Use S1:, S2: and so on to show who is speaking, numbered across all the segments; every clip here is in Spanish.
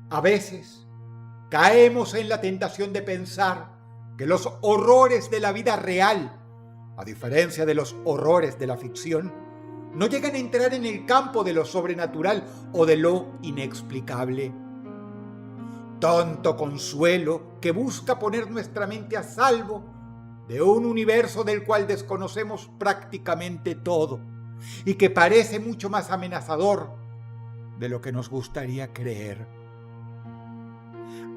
S1: A veces caemos en la tentación de pensar que los horrores de la vida real, a diferencia de los horrores de la ficción, no llegan a entrar en el campo de lo sobrenatural o de lo inexplicable. Tonto consuelo que busca poner nuestra mente a salvo de un universo del cual desconocemos prácticamente todo y que parece mucho más amenazador de lo que nos gustaría creer.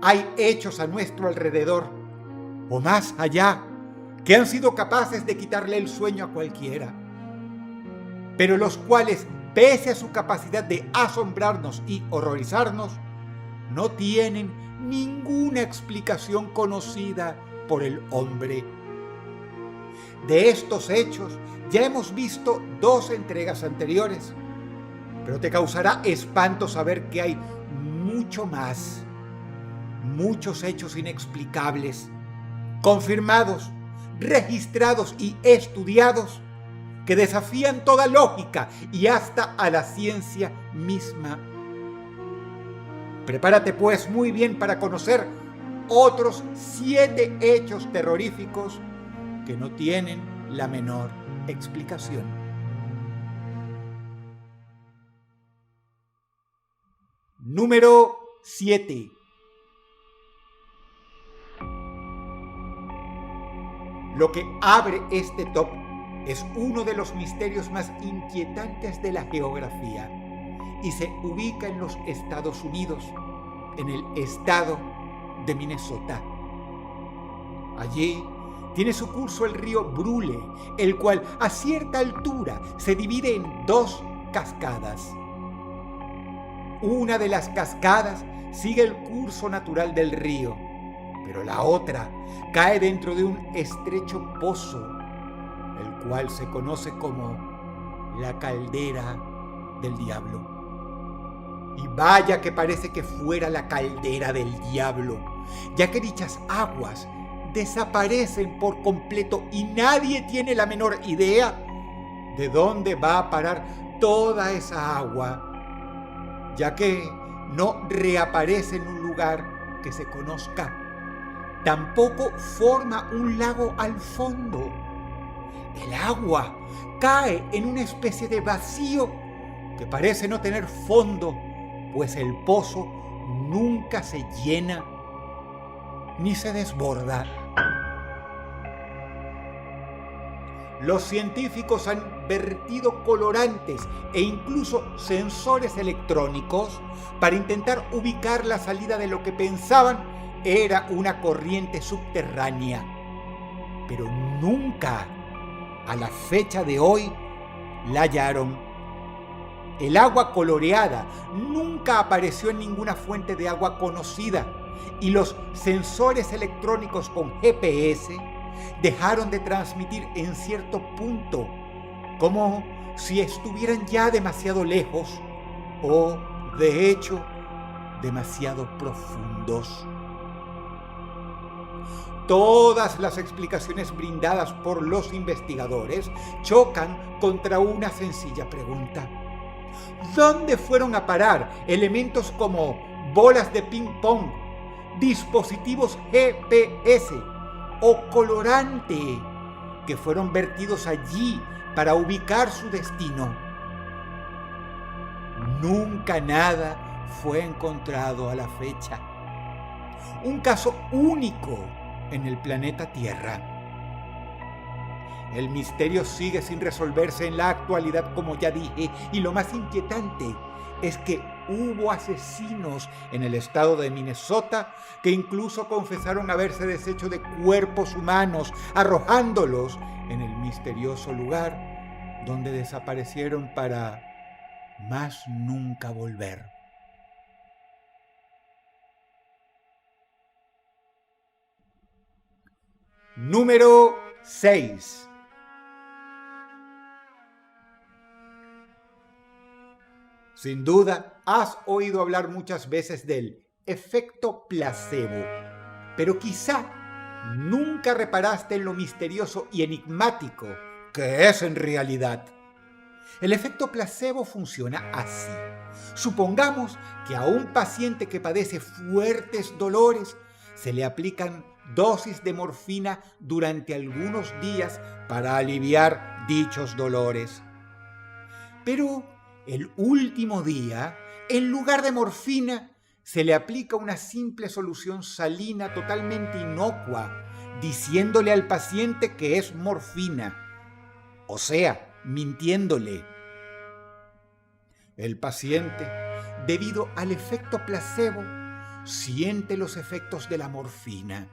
S1: Hay hechos a nuestro alrededor, o más allá, que han sido capaces de quitarle el sueño a cualquiera, pero los cuales, pese a su capacidad de asombrarnos y horrorizarnos, no tienen ninguna explicación conocida por el hombre. De estos hechos ya hemos visto 2 entregas anteriores, pero te causará espanto saber que hay mucho más, muchos hechos inexplicables, confirmados, registrados y estudiados, que desafían toda lógica y hasta a la ciencia misma. Prepárate pues muy bien para conocer otros 7 hechos terroríficos que no tienen la menor explicación. Número 7. Lo que abre este top es uno de los misterios más inquietantes de la geografía y se ubica en los Estados Unidos, en el estado de Minnesota. Allí tiene su curso el río Brule, el cual a cierta altura se divide en 2 cascadas. Una de las cascadas sigue el curso natural del río, pero la otra cae dentro de un estrecho pozo, el cual se conoce como la Caldera del Diablo. Y vaya que parece que fuera la Caldera del Diablo, ya que dichas aguas desaparecen por completo y nadie tiene la menor idea de dónde va a parar toda esa agua, ya que no reaparece en un lugar que se conozca. Tampoco forma un lago al fondo. El agua cae en una especie de vacío que parece no tener fondo, pues el pozo nunca se llena ni se desborda. Los científicos han vertido colorantes e incluso sensores electrónicos para intentar ubicar la salida de lo que pensaban era una corriente subterránea, pero nunca, a la fecha de hoy, la hallaron. El agua coloreada nunca apareció en ninguna fuente de agua conocida y los sensores electrónicos con GPS dejaron de transmitir en cierto punto, como si estuvieran ya demasiado lejos o, de hecho, demasiado profundos. Todas las explicaciones brindadas por los investigadores chocan contra una sencilla pregunta. ¿Dónde fueron a parar elementos como bolas de ping-pong, dispositivos GPS o colorante que fueron vertidos allí para ubicar su destino? Nunca nada fue encontrado a la fecha. Un caso único en el planeta Tierra. El misterio sigue sin resolverse en la actualidad, como ya dije, y lo más inquietante es que hubo asesinos en el estado de Minnesota que incluso confesaron haberse deshecho de cuerpos humanos, arrojándolos en el misterioso lugar donde desaparecieron para más nunca volver. Número 6. Sin duda, has oído hablar muchas veces del efecto placebo, pero quizá nunca reparaste en lo misterioso y enigmático que es en realidad. El efecto placebo funciona así. Supongamos que a un paciente que padece fuertes dolores se le aplican dosis de morfina durante algunos días para aliviar dichos dolores. Pero el último día, en lugar de morfina, se le aplica una simple solución salina totalmente inocua, diciéndole al paciente que es morfina, o sea, mintiéndole. El paciente, debido al efecto placebo, siente los efectos de la morfina.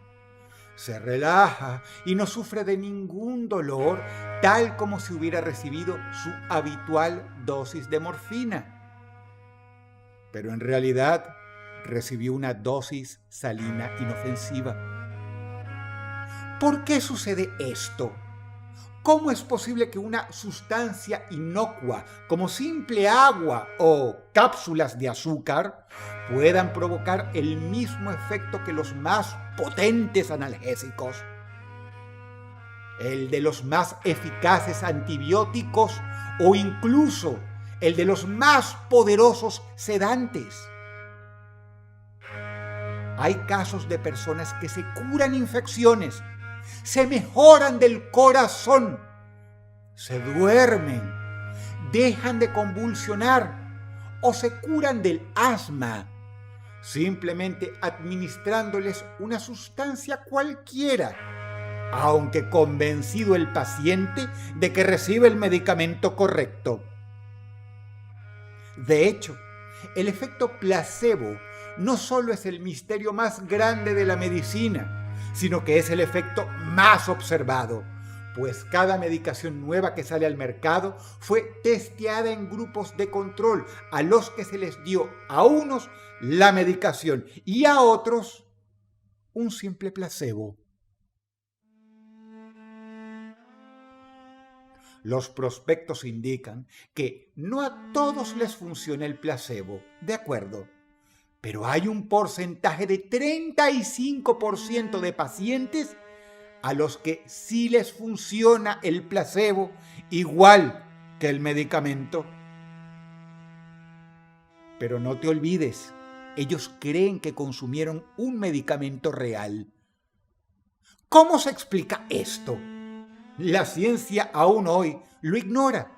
S1: Se relaja y no sufre de ningún dolor, tal como si hubiera recibido su habitual dosis de morfina. Pero en realidad recibió una dosis salina inofensiva. ¿Por qué sucede esto? ¿Cómo es posible que una sustancia inocua como simple agua o cápsulas de azúcar puedan provocar el mismo efecto que los más potentes analgésicos? El de los más eficaces antibióticos o incluso el de los más poderosos sedantes. Hay casos de personas que se curan infecciones, se mejoran del corazón, se duermen, dejan de convulsionar o se curan del asma, simplemente administrándoles una sustancia cualquiera, aunque convencido el paciente de que recibe el medicamento correcto. De hecho, el efecto placebo no solo es el misterio más grande de la medicina, sino que es el efecto más observado, pues cada medicación nueva que sale al mercado fue testeada en grupos de control a los que se les dio a unos la medicación y a otros un simple placebo. Los prospectos indican que no a todos les funciona el placebo, de acuerdo, pero hay un porcentaje de 35% de pacientes a los que sí les funciona el placebo igual que el medicamento. Pero no te olvides, ellos creen que consumieron un medicamento real. ¿Cómo se explica esto? La ciencia aún hoy lo ignora,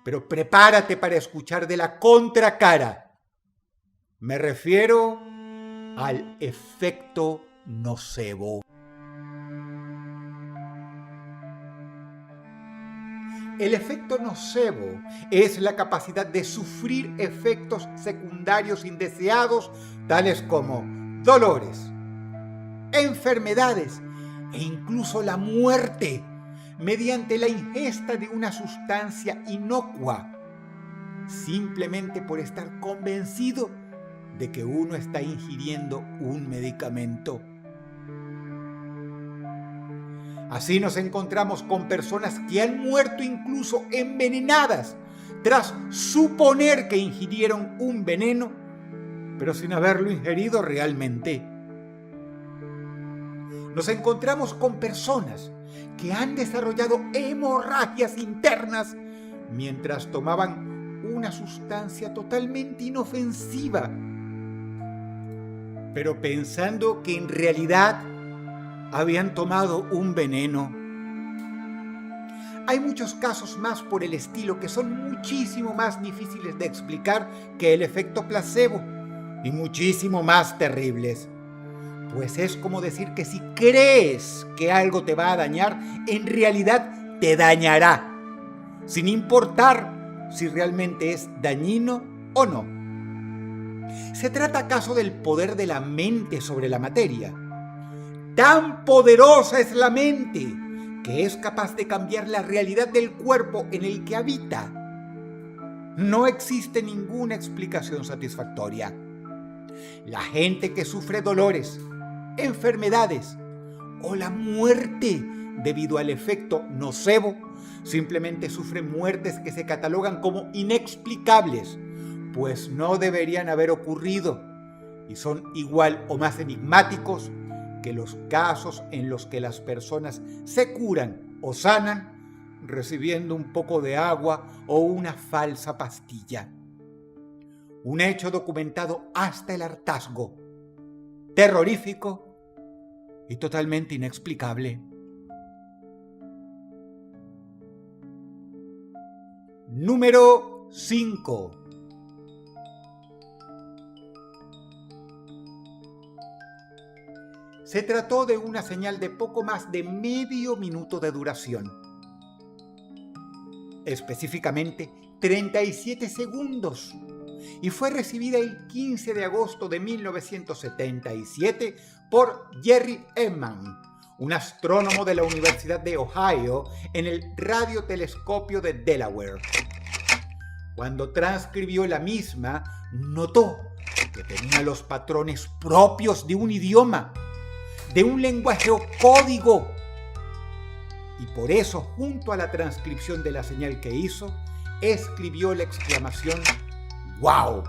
S1: pero prepárate para escuchar de la contracara. Me refiero al efecto nocebo. El efecto nocebo es la capacidad de sufrir efectos secundarios indeseados, tales como dolores, enfermedades e incluso la muerte, mediante la ingesta de una sustancia inocua, simplemente por estar convencido de que uno está ingiriendo un medicamento. Así nos encontramos con personas que han muerto incluso envenenadas tras suponer que ingirieron un veneno, pero sin haberlo ingerido realmente. Nos encontramos con personas que han desarrollado hemorragias internas mientras tomaban una sustancia totalmente inofensiva, pero pensando que en realidad habían tomado un veneno. Hay muchos casos más por el estilo que son muchísimo más difíciles de explicar que el efecto placebo y muchísimo más terribles. Pues es como decir que si crees que algo te va a dañar, en realidad te dañará, sin importar si realmente es dañino o no. ¿Se trata acaso del poder de la mente sobre la materia? Tan poderosa es la mente que es capaz de cambiar la realidad del cuerpo en el que habita. No existe ninguna explicación satisfactoria. La gente que sufre dolores, enfermedades o la muerte debido al efecto nocebo simplemente sufre muertes que se catalogan como inexplicables, pues no deberían haber ocurrido y son igual o más enigmáticos que los casos en los que las personas se curan o sanan recibiendo un poco de agua o una falsa pastilla. Un hecho documentado hasta el hartazgo, terrorífico y totalmente inexplicable. Número 5. Se trató de una señal de poco más de medio minuto de duración. Específicamente 37 segundos. Y fue recibida el 15 de agosto de 1977 por Jerry Ehman, un astrónomo de la Universidad de Ohio, en el radiotelescopio de Delaware. Cuando transcribió la misma, notó que tenía los patrones propios de un idioma, de un lenguaje o código. Y por eso, junto a la transcripción de la señal que hizo, escribió la exclamación ¡Wow!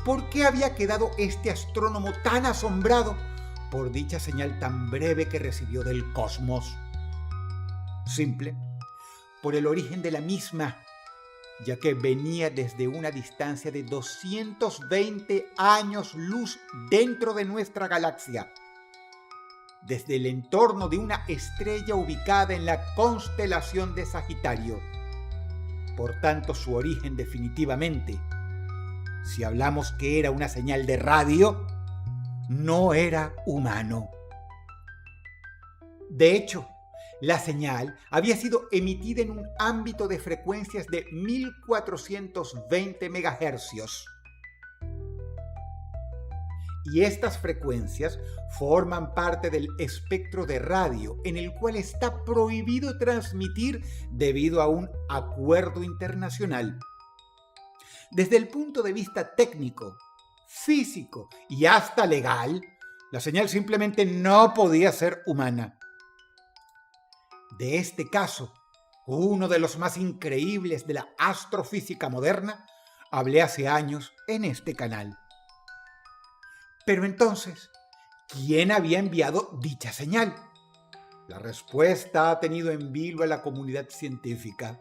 S1: ¿Por qué había quedado este astrónomo tan asombrado por dicha señal tan breve que recibió del cosmos? Simple, por el origen de la misma, ya que venía desde una distancia de 220 años luz dentro de nuestra galaxia, desde el entorno de una estrella ubicada en la constelación de Sagitario. Por tanto, su origen definitivamente, si hablamos que era una señal de radio, no era humano. De hecho, la señal había sido emitida en un ámbito de frecuencias de 1420 MHz. Y estas frecuencias forman parte del espectro de radio, en el cual está prohibido transmitir debido a un acuerdo internacional. Desde el punto de vista técnico, físico y hasta legal, la señal simplemente no podía ser humana. De este caso, uno de los más increíbles de la astrofísica moderna, hablé hace años en este canal. Pero entonces, ¿quién había enviado dicha señal? La respuesta ha tenido en vilo a la comunidad científica.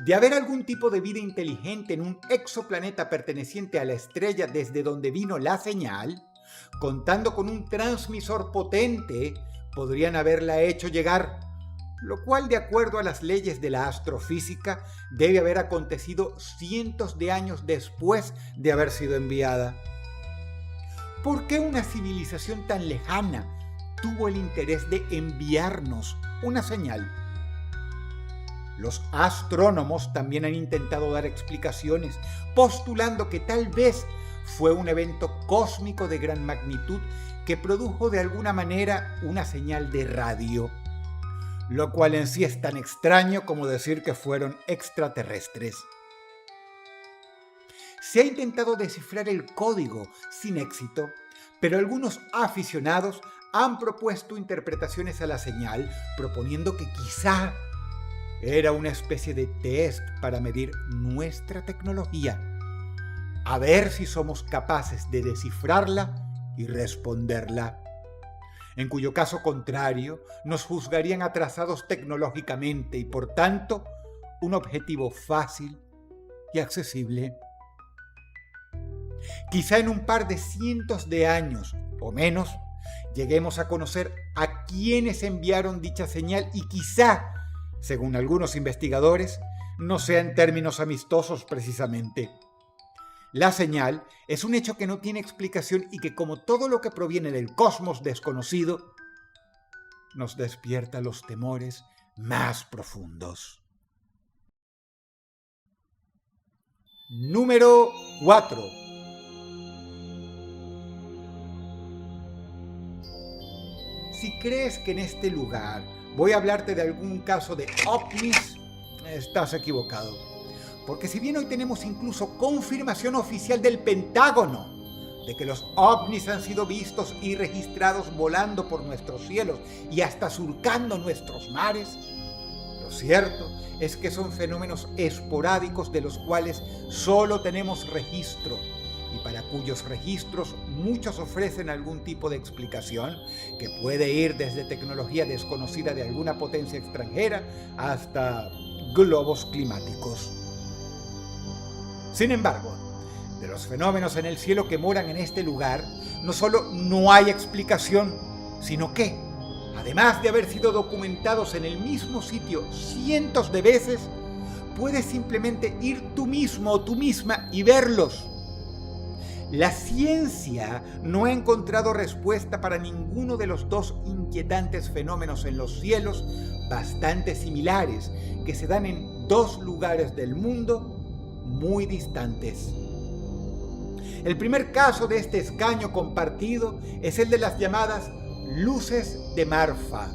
S1: De haber algún tipo de vida inteligente en un exoplaneta perteneciente a la estrella desde donde vino la señal, contando con un transmisor potente, podrían haberla hecho llegar, lo cual, de acuerdo a las leyes de la astrofísica, debe haber acontecido cientos de años después de haber sido enviada. ¿Por qué una civilización tan lejana tuvo el interés de enviarnos una señal? Los astrónomos también han intentado dar explicaciones, postulando que tal vez fue un evento cósmico de gran magnitud que produjo de alguna manera una señal de radio, lo cual en sí es tan extraño como decir que fueron extraterrestres. Se ha intentado descifrar el código sin éxito, pero algunos aficionados han propuesto interpretaciones a la señal, proponiendo que quizá era una especie de test para medir nuestra tecnología, a ver si somos capaces de descifrarla y responderla. En cuyo caso contrario, nos juzgarían atrasados tecnológicamente y, por tanto, un objetivo fácil y accesible. Quizá en un par de cientos de años o menos lleguemos a conocer a quienes enviaron dicha señal y quizá, según algunos investigadores, no sea en términos amistosos precisamente. La señal es un hecho que no tiene explicación y que, como todo lo que proviene del cosmos desconocido, nos despierta los temores más profundos. Número 4. Si crees que en este lugar voy a hablarte de algún caso de ovnis, estás equivocado. Porque si bien hoy tenemos incluso confirmación oficial del Pentágono de que los ovnis han sido vistos y registrados volando por nuestros cielos y hasta surcando nuestros mares, lo cierto es que son fenómenos esporádicos de los cuales solo tenemos registro y para cuyos registros muchos ofrecen algún tipo de explicación que puede ir desde tecnología desconocida de alguna potencia extranjera hasta globos climáticos. Sin embargo, de los fenómenos en el cielo que moran en este lugar, no solo no hay explicación, sino que, además de haber sido documentados en el mismo sitio cientos de veces, puedes simplemente ir tú mismo o tú misma y verlos. La ciencia no ha encontrado respuesta para ninguno de los dos inquietantes fenómenos en los cielos, bastante similares, que se dan en dos lugares del mundo muy distantes. El primer caso de este escaño compartido es el de las llamadas luces de Marfa,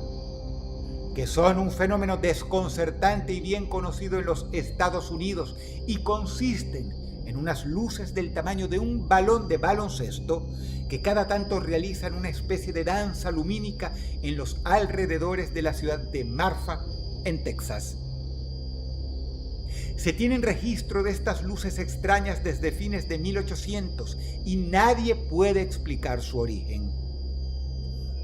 S1: que son un fenómeno desconcertante y bien conocido en los Estados Unidos y consisten en unas luces del tamaño de un balón de baloncesto que cada tanto realizan una especie de danza lumínica en los alrededores de la ciudad de Marfa, en Texas. Se tienen registro de estas luces extrañas desde fines de 1800 y nadie puede explicar su origen.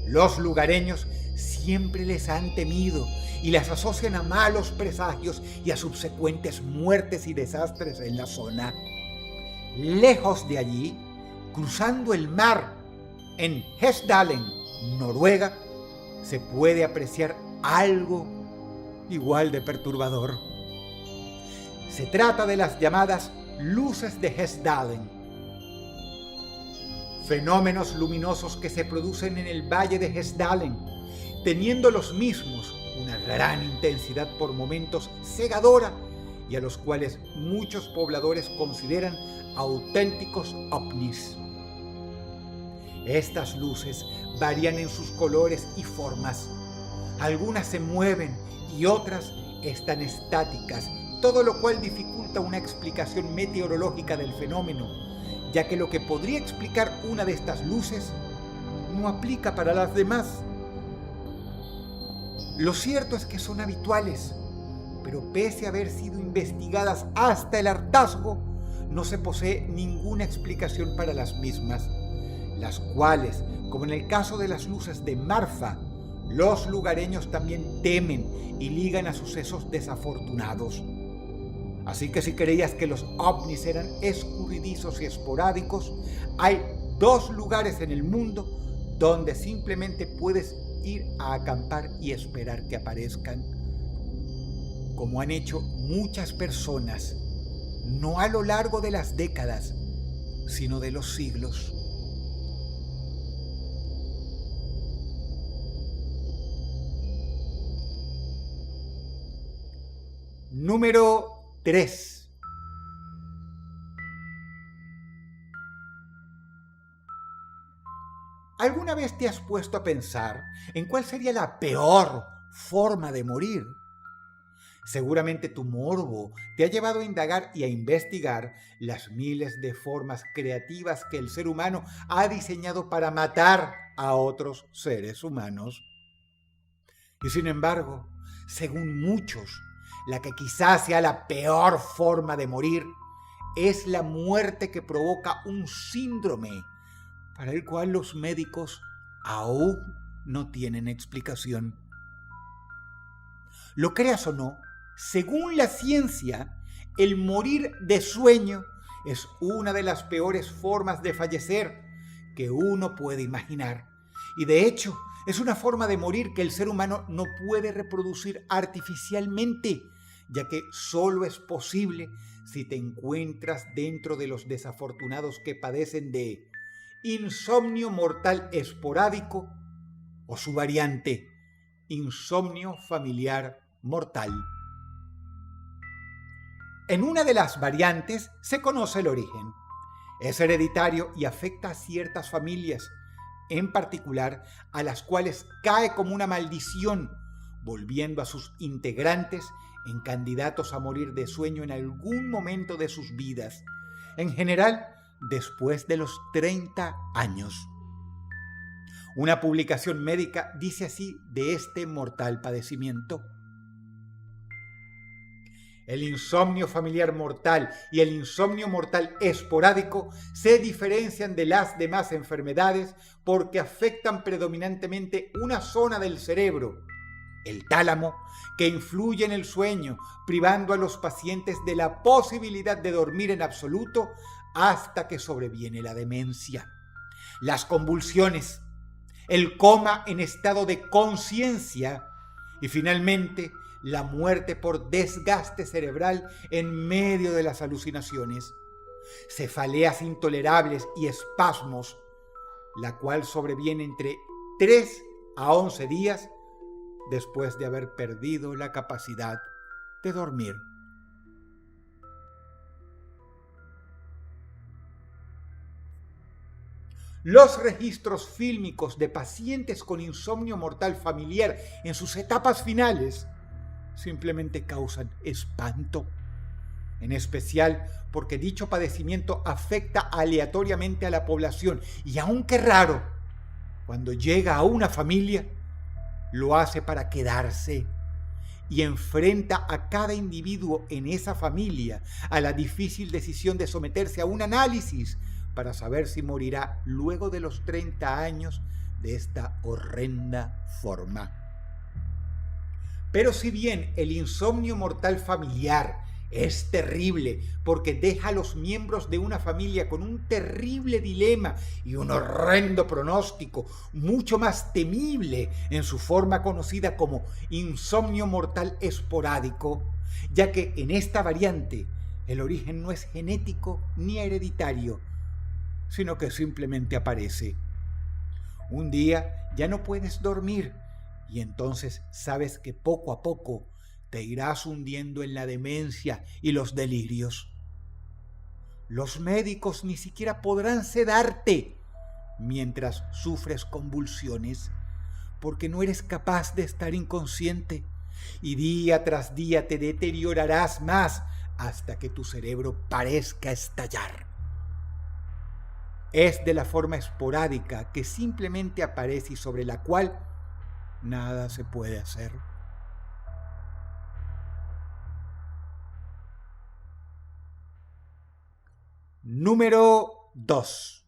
S1: Los lugareños siempre les han temido y las asocian a malos presagios y a subsecuentes muertes y desastres en la zona. Lejos de allí, cruzando el mar en Hesdalen, Noruega, se puede apreciar algo igual de perturbador. Se trata de las llamadas luces de Hesdalen, fenómenos luminosos que se producen en el valle de Hesdalen, teniendo los mismos una gran intensidad por momentos cegadora y a los cuales muchos pobladores consideran auténticos ovnis. Estas luces varían en sus colores y formas. Algunas se mueven y otras están estáticas, todo lo cual dificulta una explicación meteorológica del fenómeno, ya que lo que podría explicar una de estas luces no aplica para las demás. Lo cierto es que son habituales, pero pese a haber sido investigadas hasta el hartazgo, no se posee ninguna explicación para las mismas, las cuales, como en el caso de las luces de Marfa, los lugareños también temen y ligan a sucesos desafortunados. Así que si creías que los ovnis eran escurridizos y esporádicos, hay dos lugares en el mundo donde simplemente puedes ir a acampar y esperar que aparezcan, como han hecho muchas personas, no a lo largo de las décadas, sino de los siglos. Número 3. ¿Alguna vez te has puesto a pensar en cuál sería la peor forma de morir? Seguramente tu morbo te ha llevado a indagar y a investigar las miles de formas creativas que el ser humano ha diseñado para matar a otros seres humanos. Y sin embargo, según muchos, la que quizás sea la peor forma de morir es la muerte que provoca un síndrome para el cual los médicos aún no tienen explicación. Lo creas o no, según la ciencia, el morir de sueño es una de las peores formas de fallecer que uno puede imaginar. Y de hecho, es una forma de morir que el ser humano no puede reproducir artificialmente, ya que solo es posible si te encuentras dentro de los desafortunados que padecen de insomnio mortal esporádico o su variante, insomnio familiar mortal. En una de las variantes se conoce el origen. Es hereditario y afecta a ciertas familias, en particular a las cuales cae como una maldición, volviendo a sus integrantes en candidatos a morir de sueño en algún momento de sus vidas, en general después de los 30 años. Una publicación médica dice así de este mortal padecimiento: el insomnio familiar mortal y el insomnio mortal esporádico se diferencian de las demás enfermedades porque afectan predominantemente una zona del cerebro, el tálamo, que influye en el sueño, privando a los pacientes de la posibilidad de dormir en absoluto hasta que sobreviene la demencia. Las convulsiones, el coma en estado de conciencia y finalmente la muerte por desgaste cerebral en medio de las alucinaciones, cefaleas intolerables y espasmos, la cual sobreviene entre 3 a 11 días después de haber perdido la capacidad de dormir. Los registros fílmicos de pacientes con insomnio mortal familiar en sus etapas finales simplemente causan espanto, en especial porque dicho padecimiento afecta aleatoriamente a la población y, aunque raro, cuando llega a una familia, lo hace para quedarse y enfrenta a cada individuo en esa familia a la difícil decisión de someterse a un análisis para saber si morirá luego de los 30 años de esta horrenda forma. Pero si bien el insomnio mortal familiar es terrible porque deja a los miembros de una familia con un terrible dilema y un horrendo pronóstico, mucho más temible en su forma conocida como insomnio mortal esporádico, ya que en esta variante el origen no es genético ni hereditario, sino que simplemente aparece. Un día ya no puedes dormir y entonces sabes que poco a poco te irás hundiendo en la demencia y los delirios. Los médicos ni siquiera podrán sedarte mientras sufres convulsiones, porque no eres capaz de estar inconsciente y día tras día te deteriorarás más hasta que tu cerebro parezca estallar. Es de la forma esporádica que simplemente aparece y sobre la cual nada se puede hacer. Número 2.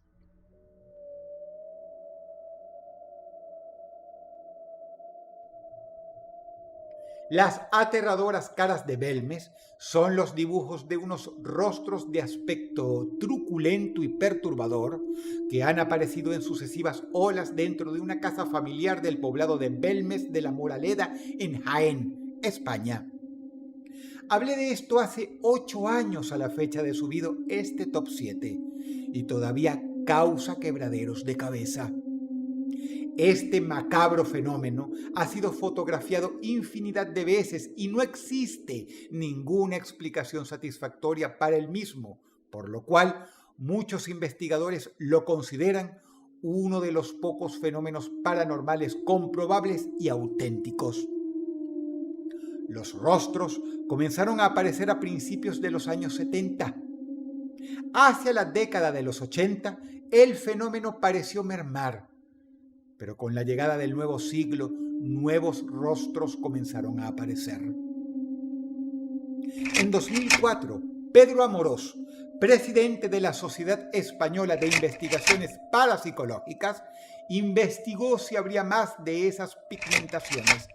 S1: Las aterradoras caras de Belmes son los dibujos de unos rostros de aspecto truculento y perturbador que han aparecido en sucesivas olas dentro de una casa familiar del poblado de Belmes de la Moraleda en Jaén, España. Hablé de esto hace 8 años a la fecha de subido este top 7 y todavía causa quebraderos de cabeza. Este macabro fenómeno ha sido fotografiado infinidad de veces y no existe ninguna explicación satisfactoria para el mismo, por lo cual muchos investigadores lo consideran uno de los pocos fenómenos paranormales comprobables y auténticos. Los rostros comenzaron a aparecer a principios de los años 70. Hacia la década de los 80, el fenómeno pareció mermar, pero con la llegada del nuevo siglo, nuevos rostros comenzaron a aparecer. En 2004, Pedro Amorós, presidente de la Sociedad Española de Investigaciones Parapsicológicas, investigó si habría más de esas pigmentaciones,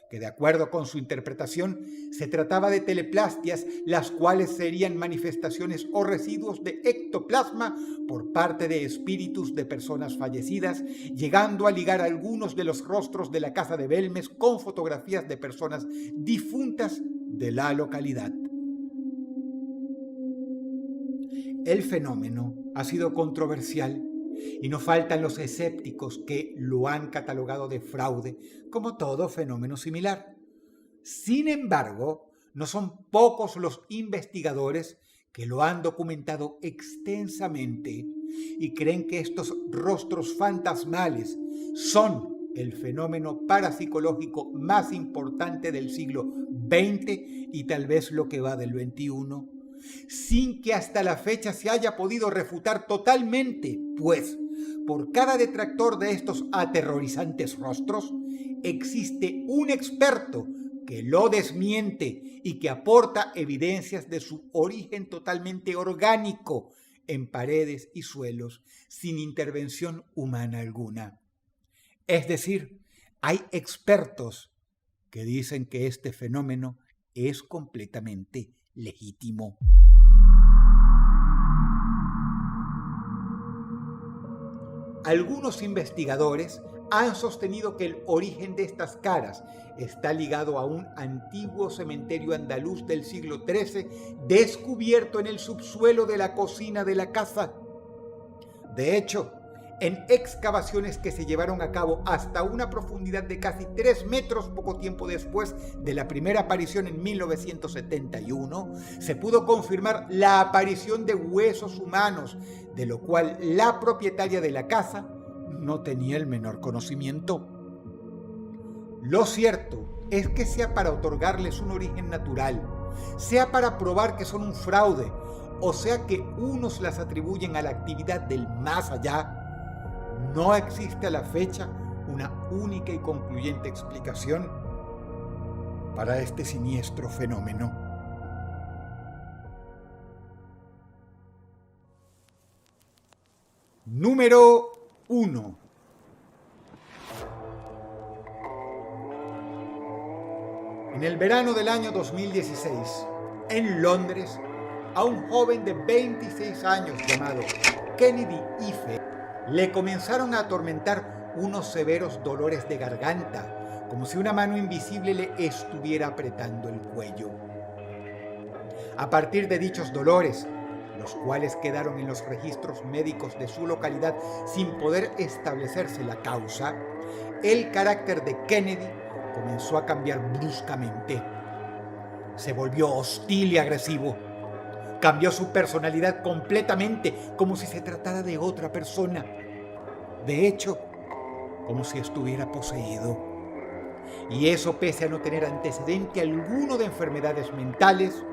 S1: que de acuerdo con su interpretación se trataba de teleplastias, las cuales serían manifestaciones o residuos de ectoplasma por parte de espíritus de personas fallecidas, llegando a ligar algunos de los rostros de la casa de Belmes con fotografías de personas difuntas de la localidad. El fenómeno ha sido controversial y no faltan los escépticos que lo han catalogado de fraude, como todo fenómeno similar. Sin embargo, no son pocos los investigadores que lo han documentado extensamente y creen que estos rostros fantasmales son el fenómeno parapsicológico más importante del siglo XX y tal vez lo que va del XXI, sin que hasta la fecha se haya podido refutar totalmente, pues por cada detractor de estos aterrorizantes rostros existe un experto que lo desmiente y que aporta evidencias de su origen totalmente orgánico en paredes y suelos sin intervención humana alguna. Es decir, hay expertos que dicen que este fenómeno es completamente legítimo. Algunos investigadores han sostenido que el origen de estas caras está ligado a un antiguo cementerio andaluz del siglo XIII descubierto en el subsuelo de la cocina de la casa. De hecho, en excavaciones que se llevaron a cabo hasta una profundidad de casi 3 metros poco tiempo después de la primera aparición en 1971, se pudo confirmar la aparición de huesos humanos, de lo cual la propietaria de la casa no tenía el menor conocimiento. Lo cierto es que sea para otorgarles un origen natural, sea para probar que son un fraude, o sea que unos las atribuyen a la actividad del más allá, no existe a la fecha una única y concluyente explicación para este siniestro fenómeno. Número 1. En el verano del año 2016, en Londres, a un joven de 26 años llamado Kennedy Ife le comenzaron a atormentar unos severos dolores de garganta, como si una mano invisible le estuviera apretando el cuello. A partir de dichos dolores, los cuales quedaron en los registros médicos de su localidad sin poder establecerse la causa, el carácter de Kennedy comenzó a cambiar bruscamente. Se volvió hostil y agresivo. Cambió su personalidad completamente, como si se tratara de otra persona. De hecho, como si estuviera poseído. Y eso pese a no tener antecedente alguno de enfermedades mentales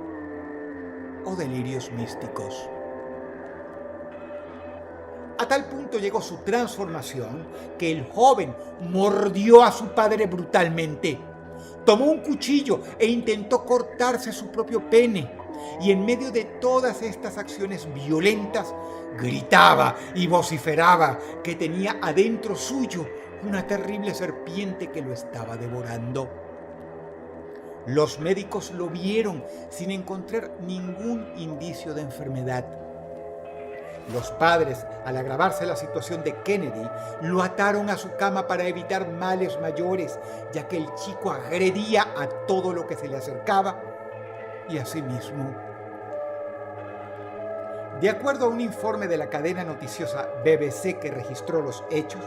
S1: o delirios místicos. A tal punto llegó su transformación que el joven mordió a su padre brutalmente. Tomó un cuchillo e intentó cortarse su propio pene. Y en medio de todas estas acciones violentas, gritaba y vociferaba que tenía adentro suyo una terrible serpiente que lo estaba devorando. Los médicos lo vieron sin encontrar ningún indicio de enfermedad. Los padres, al agravarse la situación de Kennedy, lo ataron a su cama para evitar males mayores, ya que el chico agredía a todo lo que se le acercaba y a sí mismo. De acuerdo a un informe de la cadena noticiosa BBC que registró los hechos,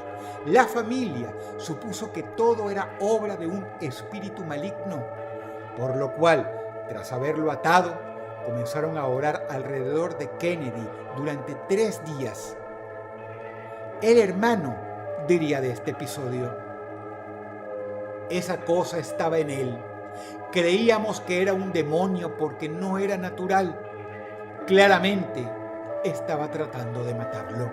S1: la familia supuso que todo era obra de un espíritu maligno, por lo cual, tras haberlo atado, comenzaron a orar alrededor de Kennedy durante 3 días. El hermano diría de este episodio: esa cosa estaba en él. Creíamos que era un demonio porque no era natural. Claramente estaba tratando de matarlo.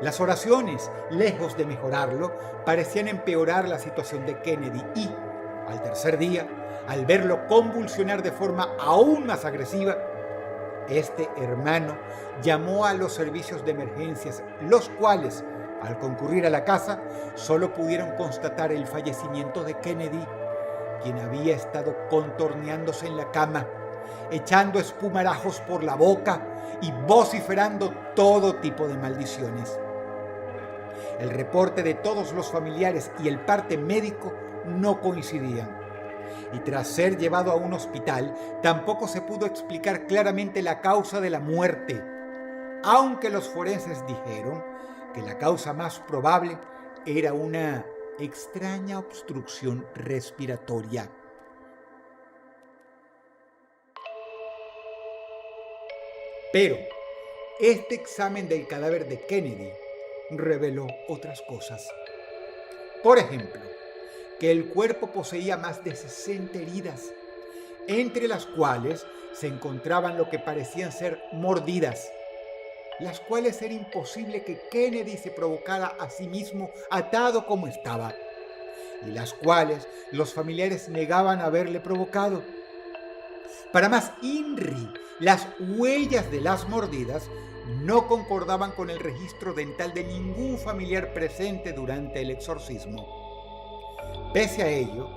S1: Las oraciones, lejos de mejorarlo, parecían empeorar la situación de Kennedy y, al tercer día, al verlo convulsionar de forma aún más agresiva, este hermano llamó a los servicios de emergencias, los cuales, al concurrir a la casa, solo pudieron constatar el fallecimiento de Kennedy, quien había estado contorneándose en la cama, echando espumarajos por la boca y vociferando todo tipo de maldiciones. El reporte de todos los familiares y el parte médico no coincidían. Y tras ser llevado a un hospital, tampoco se pudo explicar claramente la causa de la muerte, aunque los forenses dijeron que la causa más probable era una extraña obstrucción respiratoria. Pero este examen del cadáver de Kennedy reveló otras cosas. Por ejemplo, que el cuerpo poseía más de 60 heridas, entre las cuales se encontraban lo que parecían ser mordidas, las cuales era imposible que Kennedy se provocara a sí mismo atado como estaba, y las cuales los familiares negaban haberle provocado. Para más INRI, las huellas de las mordidas no concordaban con el registro dental de ningún familiar presente durante el exorcismo. Pese a ello,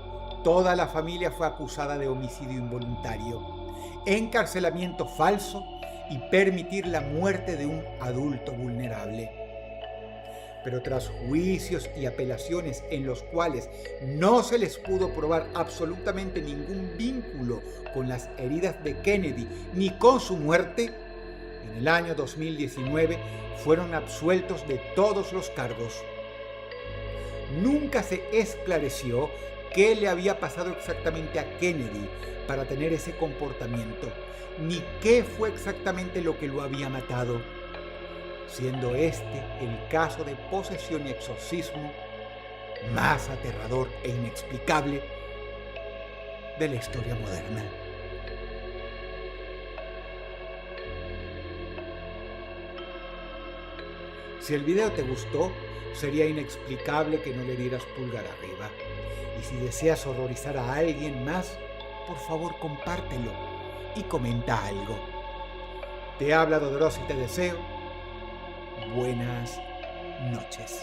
S1: toda la familia fue acusada de homicidio involuntario, encarcelamiento falso y permitir la muerte de un adulto vulnerable. Pero tras juicios y apelaciones en los cuales no se les pudo probar absolutamente ningún vínculo con las heridas de Kennedy ni con su muerte, en el año 2019 fueron absueltos de todos los cargos. Nunca se esclareció qué le había pasado exactamente a Kennedy para tener ese comportamiento, ni qué fue exactamente lo que lo había matado, siendo este el caso de posesión y exorcismo más aterrador e inexplicable de la historia moderna. Si el video te gustó, sería inexplicable que no le dieras pulgar arriba. Y si deseas horrorizar a alguien más, por favor compártelo y comenta algo. Te habla Dodros y te deseo buenas noches.